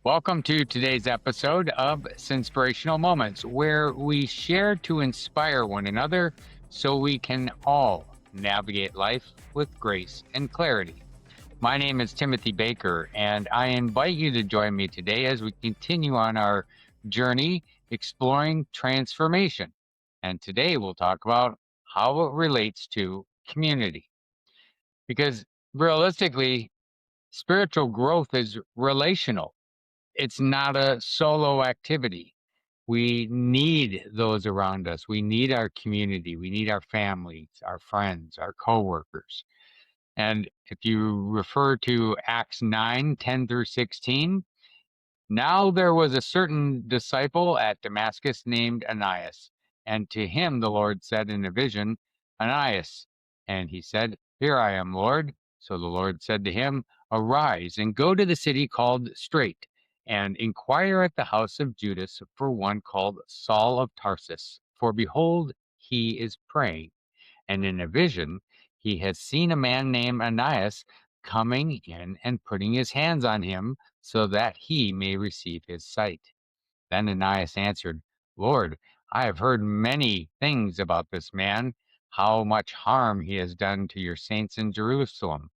Welcome to today's episode of SINspirational Moments, where we share to inspire one another so we can all navigate life with grace and clarity. My name is Timothy Baker, and I invite you to join me today as we continue on our journey exploring transformation. And today we'll talk about how it relates to community. Because realistically, spiritual growth is relational. It's not a solo activity. We need those around us. We need our community. We need our families, our friends, our coworkers. And if you refer to Acts 9:10-16, now there was a certain disciple at Damascus named Annias, and to him the Lord said in a vision, Annias. And he said, Here I am, Lord. So the Lord said to him, Arise and go to the city called Straight, and inquire at the house of Judas for one called Saul of Tarsus. For behold, he is praying. And in a vision, he has seen a man named Annias coming in and putting his hands on him so that he may receive his sight. Then Annias answered, Lord, I have heard many things about this man, how much harm he has done to your saints in Jerusalem.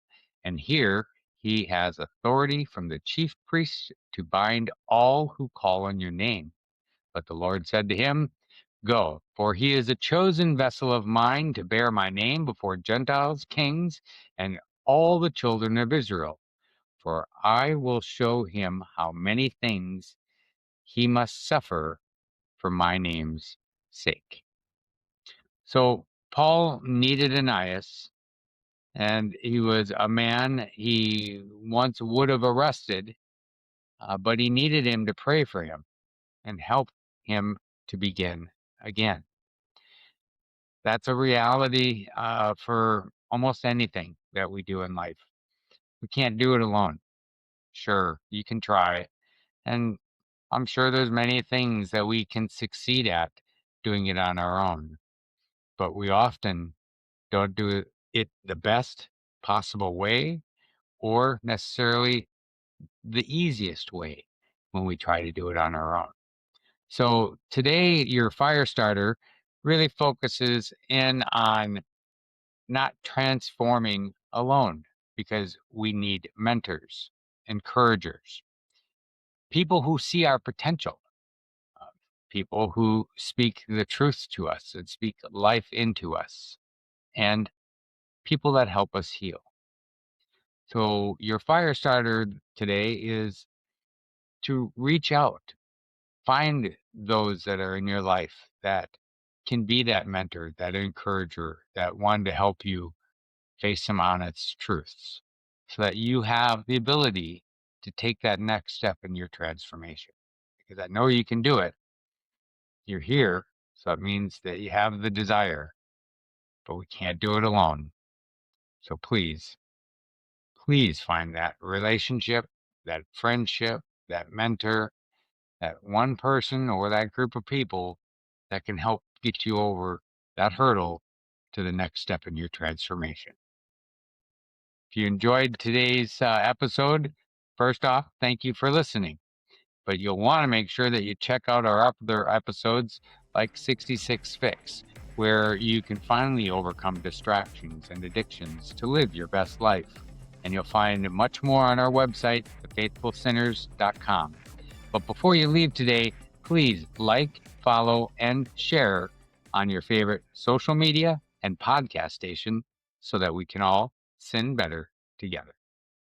And here he has authority from the chief priests to bind all who call on your name. But the Lord said to him, Go, for he is a chosen vessel of mine to bear my name before Gentiles, kings, and all the children of Israel. For I will show him how many things he must suffer for my name's sake. So Paul needed Annias, and he was a man he once would have arrested, but he needed him to pray for him and help him to begin again. That's a reality for almost anything that we do in life. We can't do it alone. Sure, you can try, and I'm sure there's many things that we can succeed at doing it on our own, but we often don't do it the best possible way or necessarily the easiest way when we try to do it on our own. So today, your fire starter really focuses in on not transforming alone, because we need mentors, encouragers, people who see our potential, uh, people who speak the truth to us and speak life into us, and people that help us heal. So your fire starter today is to reach out, find those that are in your life that can be that mentor, that encourager, that one to help you face some honest truths so that you have the ability to take that next step in your transformation. Because I know you can do it. You're here, so it means that you have the desire, but we can't do it alone. So please, please find that relationship, that friendship, that mentor, that one person or that group of people that can help get you over that hurdle to the next step in your transformation. If you enjoyed today's episode, first off, thank you for listening. But you'll want to make sure that you check out our other episodes like 66 Fix, where you can finally overcome distractions and addictions to live your best life. And you'll find much more on our website, thefaithfulsinners.com. But before you leave today, please like, follow, and share on your favorite social media and podcast station so that we can all sin better together.